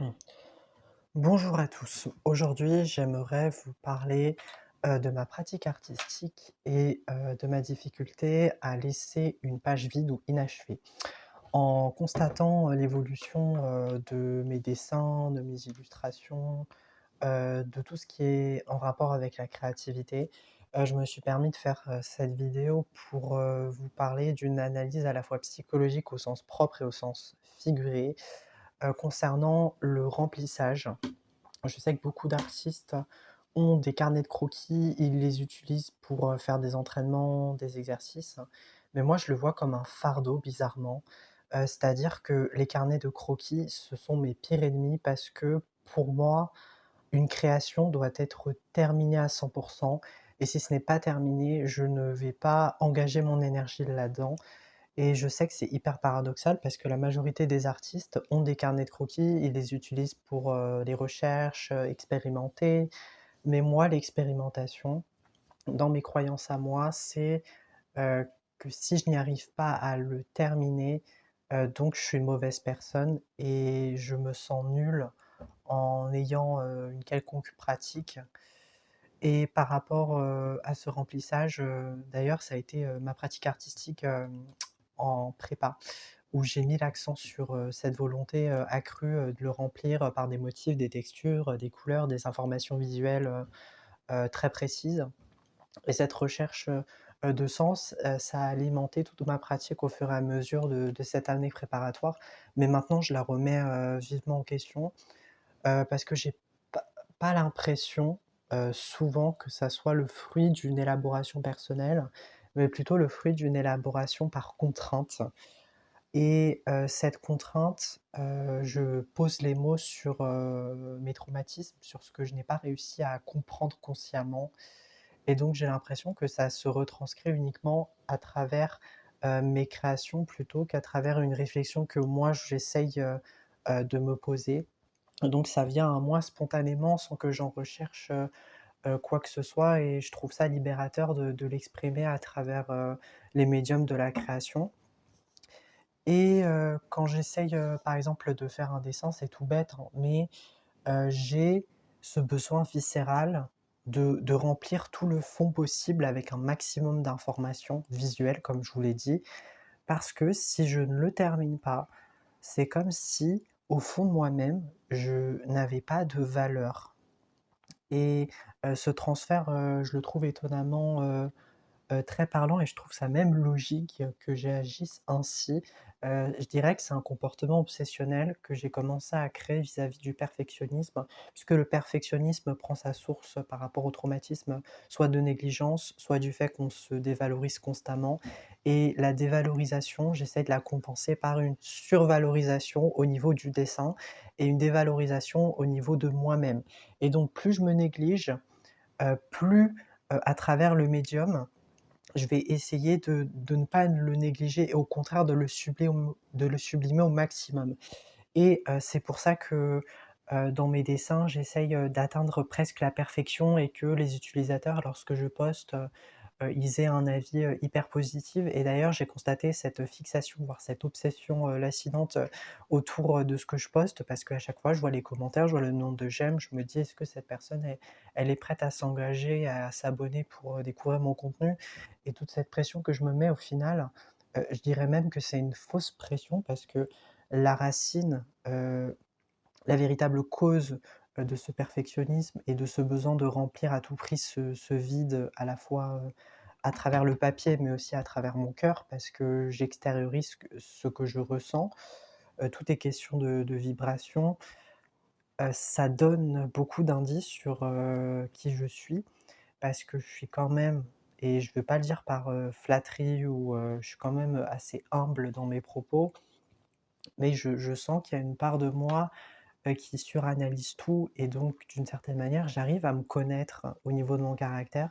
Mmh. Bonjour à tous. Aujourd'hui, j'aimerais vous parler, de ma pratique artistique et de ma difficulté à laisser une page vide ou inachevée. En constatant, l'évolution, de mes dessins, de mes illustrations, de tout ce qui est en rapport avec la créativité, je me suis permis de faire, cette vidéo pour, vous parler d'une analyse à la fois psychologique au sens propre et au sens figuré, concernant le remplissage. Je sais que beaucoup d'artistes ont des carnets de croquis, ils les utilisent pour, faire des entraînements, des exercices, mais moi je le vois comme un fardeau bizarrement. C'est-à-dire que les carnets de croquis, ce sont mes pires ennemis parce que pour moi, une création doit être terminée à 100 et si ce n'est pas terminé, je ne vais pas engager mon énergie là-dedans et je sais que c'est hyper paradoxal parce que la majorité des artistes ont des carnets de croquis, ils les utilisent pour, les recherches, expérimenter. Mais moi, l'expérimentation, dans mes croyances à moi, c'est, que si je n'y arrive pas à le terminer, donc je suis une mauvaise personne et je me sens nul en ayant, une quelconque pratique et par rapport, à ce remplissage, d'ailleurs ça a été, ma pratique artistique, en prépa, où j'ai mis l'accent sur, cette volonté, accrue, de le remplir, par des motifs, des textures, des couleurs, des informations visuelles, très précises et cette recherche, de sens, ça a alimenté toute ma pratique au fur et à mesure de cette année préparatoire. Mais maintenant je la remets, vivement en question, parce que j'ai pas pas l'impression, souvent que ça soit le fruit d'une élaboration personnelle, mais plutôt le fruit d'une élaboration par contrainte. Et cette contrainte, je pose les mots sur, mes traumatismes, sur ce que je n'ai pas réussi à comprendre consciemment et donc j'ai l'impression que ça se retranscrit uniquement à travers, mes créations plutôt qu'à travers une réflexion que moi j'essaye, de me poser. Donc ça vient à moi spontanément sans que j'en recherche, quoi que ce soit et je trouve ça libérateur de l'exprimer à travers, les médiums de la création. Et quand j'essaye, par exemple, de faire un dessin, c'est tout bête, hein, mais j'ai ce besoin viscéral de remplir tout le fond possible avec un maximum d'informations visuelles, comme je vous l'ai dit, parce que si je ne le termine pas, c'est comme si, au fond de moi-même, je n'avais pas de valeur et ce transfert, je le trouve étonnamment, très parlant et je trouve ça même logique que j'agisse ainsi. Je dirais que c'est un comportement obsessionnel que j'ai commencé à créer vis-à-vis du perfectionnisme, puisque le perfectionnisme prend sa source par rapport au traumatisme, soit de négligence, soit du fait qu'on se dévalorise constamment et la dévalorisation, j'essaie de la compenser par une survalorisation au niveau du dessin et une dévalorisation au niveau de moi-même et donc plus je me néglige, plus, à travers le médium, je vais essayer de ne pas le négliger et au contraire de le sublimer au maximum et c'est pour ça que, dans mes dessins, j'essaye, d'atteindre presque la perfection et que les utilisateurs, lorsque je poste, ils aient un avis, hyper positif et d'ailleurs, j'ai constaté cette fixation, voire cette obsession, lancinante, autour, de ce que je poste parce qu'à chaque fois, je vois les commentaires, je vois le nombre de j'aime, je me dis: «Est-ce que cette personne elle est prête à s'engager, à s'abonner pour, découvrir mon contenu?» et toute cette pression que je me mets au final, je dirais même que c'est une fausse pression parce que la racine, la véritable cause, de ce perfectionnisme et de ce besoin de remplir à tout prix ce vide, à la fois, à travers le papier, mais aussi à travers mon cœur parce que j'extériorise ce que je ressens. Tout est question de vibration. Ça donne beaucoup d'indices sur, qui je suis parce que je suis quand même et je veux pas le dire par, flatterie ou, je suis quand même assez humble dans mes propos, mais je sens qu'il y a une part de moi qui suranalyse tout et donc d'une certaine manière, j'arrive à me connaître au niveau de mon caractère,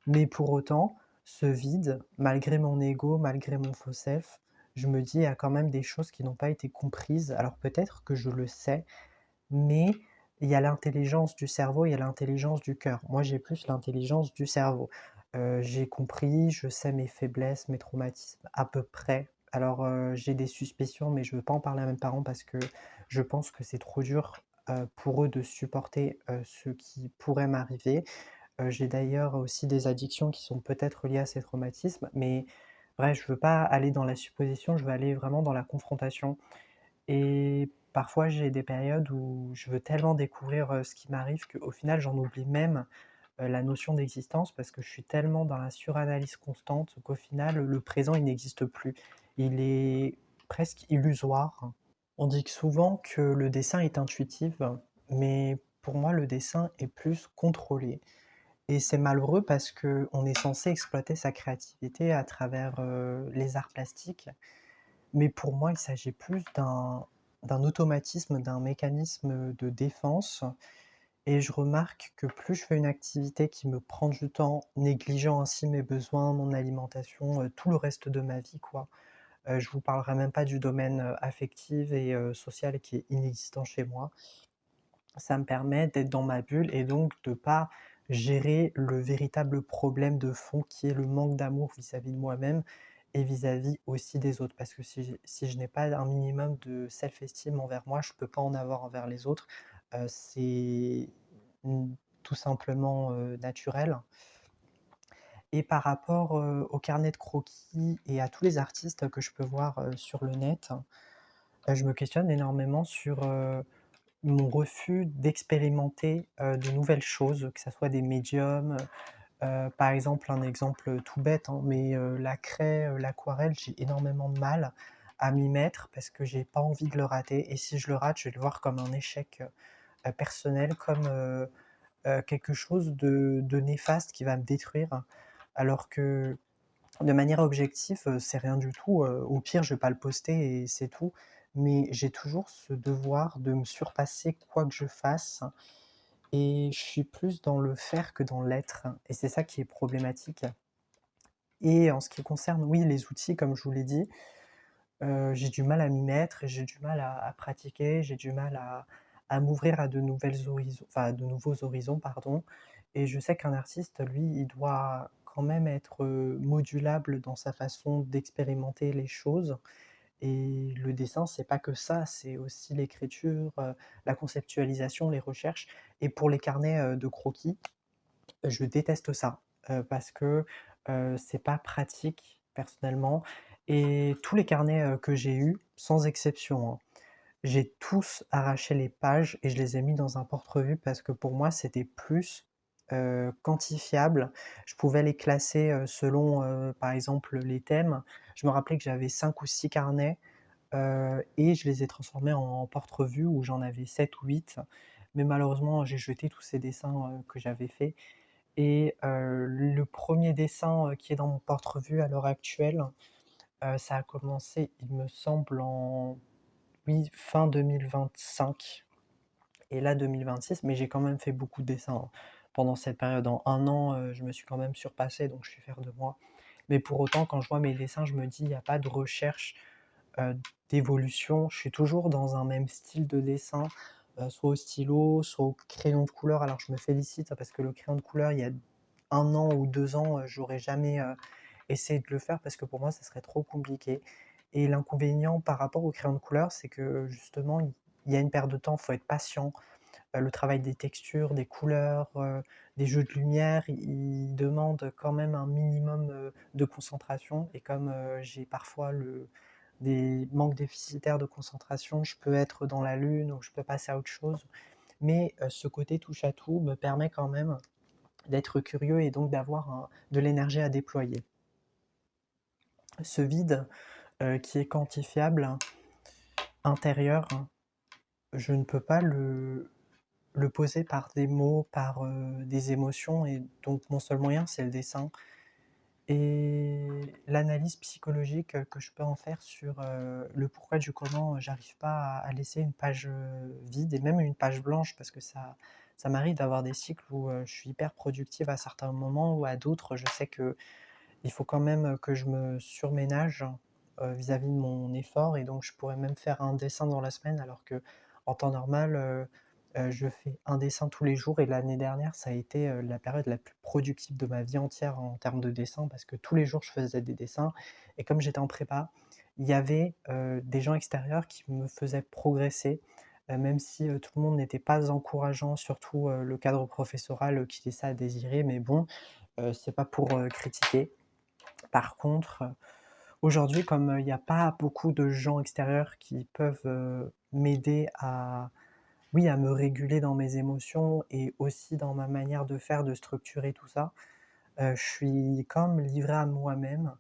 mais pour autant, ce vide, malgré mon ego, malgré mon faux self, je me dis: «Il y a quand même des choses qui n'ont pas été comprises». Alors peut-être que je le sais, mais il y a l'intelligence du cerveau, il y a l'intelligence du cœur. Moi, j'ai plus l'intelligence du cerveau. J'ai compris, je sais mes faiblesses, mes traumatismes à peu près. Alors, j'ai des suspicions, mais je veux pas en parler à mes parents parce que Je pense que c'est trop dur, pour eux de supporter, ce qui pourrait m'arriver. J'ai d'ailleurs aussi des addictions qui sont peut-être liées à ces traumatismes, mais bref, je veux pas aller dans la supposition, je veux aller vraiment dans la confrontation et parfois j'ai des périodes où je veux tellement découvrir, ce qui m'arrive qu'au final j'en oublie même, la notion d'existence parce que je suis tellement dans la suranalyse constante qu'au final le présent il n'existe plus. Il est presque illusoire. On dit que souvent que le dessin est intuitif, mais pour moi le dessin est plus contrôlé. Et c'est malheureux parce qu'on est censé exploiter sa créativité à travers, les arts plastiques, mais pour moi, il s'agit plus d'un automatisme, d'un mécanisme, de défense et je remarque que plus je fais une activité qui me prend du temps, négligeant ainsi mes besoins, mon alimentation, tout le reste de ma vie, quoi. Je vous parlerai même pas du domaine, affectif et social qui est inexistant chez moi. Ça me permet d'être dans ma bulle et donc de pas gérer le véritable problème de fond qui est le manque d'amour vis-à-vis de moi-même et vis-à-vis aussi des autres. Parce que si je n'ai pas un minimum de self-esteem envers moi, je peux pas en avoir envers les autres. C'est tout simplement, naturel et par rapport, au carnet de croquis et à tous les artistes que je peux voir, sur le net, je me questionne énormément sur, mon refus d'expérimenter, de nouvelles choses, que ça soit des médiums, par exemple, un exemple, tout bête, hein, mais la craie, l'aquarelle, j'ai énormément de mal à m'y mettre parce que j'ai pas envie de le rater et si je le rate, je vais le voir comme un échec, personnel, comme, quelque chose de néfaste qui va me détruire. Alors que de manière objective, c'est rien du tout, au pire, je vais pas le poster et c'est tout. Mais j'ai toujours ce devoir de me surpasser quoi que je fasse et je suis plus dans le faire que dans l'être et c'est ça qui est problématique et en ce qui concerne, oui, les outils, comme je vous l'ai dit, j'ai du mal à m'y mettre et j'ai du mal à pratiquer, j'ai du mal à m'ouvrir à de nouvelles horizons enfin, à de nouveaux horizons, pardon et je sais qu'un artiste, lui, il doit quand même être, modulable dans sa façon d'expérimenter les choses et le dessin, c'est pas que ça, c'est aussi l'écriture, la conceptualisation, les recherches et pour les carnets, de croquis, je déteste ça, parce que, c'est pas pratique personnellement et tous les carnets, que j'ai eus, sans exception, hein, j'ai tous arraché les pages et je les ai mis dans un porte-revues parce que pour moi, c'était plus, quantifiable. Je pouvais les classer, selon, par exemple, les thèmes. Je me rappelais que j'avais 5 ou 6 carnets, et je les ai transformés en porte-revues où j'en avais 7 ou 8. Mais malheureusement, j'ai jeté tous ces dessins, que j'avais faits et le premier dessin, qui est dans mon porte-revue à l'heure actuelle, ça a commencé, il me semble, en oui, fin 2025 et là 2026, mais j'ai quand même fait beaucoup de dessins, hein. Pendant cette période, en 1 an, je me suis quand même surpassé, donc je suis fier de moi. Mais pour autant, quand je vois mes dessins, je me dis: «Il y a pas de recherche, d'évolution». Je suis toujours dans un même style de dessin, soit au stylo, soit au crayon de couleur. Alors je me félicite parce que le crayon de couleur, il y a 1 an ou 2 ans, j'aurais jamais, essayé de le faire parce que pour moi, ça serait trop compliqué et l'inconvénient par rapport au crayon de couleur, c'est que justement, il y a une perte de temps, il faut être patient. Le travail des textures, des couleurs, des jeux de lumière, il demande quand même un minimum, de concentration et comme, j'ai parfois des manques déficitaires de concentration, je peux être dans la lune ou je peux passer à autre chose. Mais, ce côté touche à tout me permet quand même d'être curieux et donc d'avoir de l'énergie à déployer. Ce vide, qui est quantifiable, intérieur, je ne peux pas le poser par des mots, par, des émotions et donc mon seul moyen, c'est le dessin et l'analyse psychologique, que je peux en faire sur, le pourquoi du comment, j'arrive pas à laisser une page, vide et même une page blanche parce que ça m'arrive d'avoir des cycles où, je suis hyper productive à certains moments ou à d'autres, je sais qu'il faut quand même, que je me surménage, vis-à-vis de mon effort et donc je pourrais même faire un dessin dans la semaine alors qu'en temps normal, je fais un dessin tous les jours et l'année dernière, ça a été, la période la plus productive de ma vie entière en termes de dessin parce que tous les jours je faisais des dessins et comme j'étais en prépa il y avait, des gens extérieurs qui me faisaient progresser, même si, tout le monde n'était pas encourageant, surtout, le cadre professoral, qui laissait à désirer, mais bon, c'est pas pour, critiquer. Par contre, aujourd'hui, comme, il y a pas beaucoup de gens extérieurs qui peuvent, m'aider à oui, à me réguler dans mes émotions et aussi dans ma manière de faire, de structurer tout ça, je suis comme livré à moi-même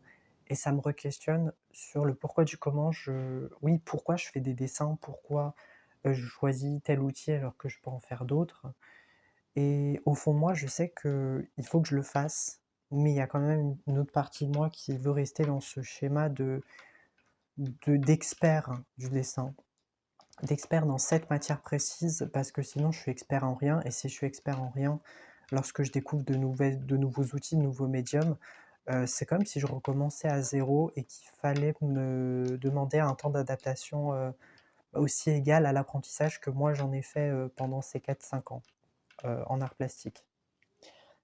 et ça me requestionne sur le pourquoi du comment oui, pourquoi je fais des dessins, pourquoi, je choisis tel outil alors que je peux en faire d'autres et au fond de moi, je sais qu'il faut que je le fasse, mais il y a quand même une autre partie de moi qui veut rester dans ce schéma d'expert du dessin, d'expert dans cette matière précise parce que sinon je suis expert en rien et si je suis expert en rien, lorsque je découvre de nouveaux outils, de nouveaux médiums, c'est comme si je recommençais à zéro et qu'il fallait me demander un temps d'adaptation, aussi égal à l'apprentissage que moi j'en ai fait, pendant ces 4-5 ans, en art plastique.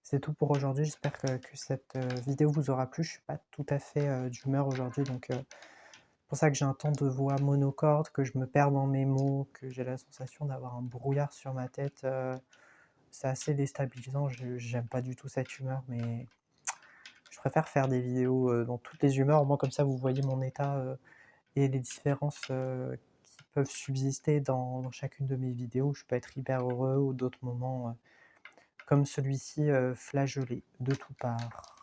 C'est tout pour aujourd'hui, j'espère que cette, vidéo vous aura plu. Je suis pas tout à fait, d'humeur aujourd'hui donc c'est pour ça que j'ai un ton de voix monocorde, que je me perds dans mes mots, que j'ai la sensation d'avoir un brouillard sur ma tête, c'est assez déstabilisant. Je J'aime pas du tout cette humeur, mais je préfère faire des vidéos, dans toutes les humeurs. Au moins comme ça vous voyez mon état, et les différences, qui peuvent subsister dans chacune de mes vidéos. Je peux être hyper heureux ou d'autres moments, comme celui-ci, flageolé de toutes parts.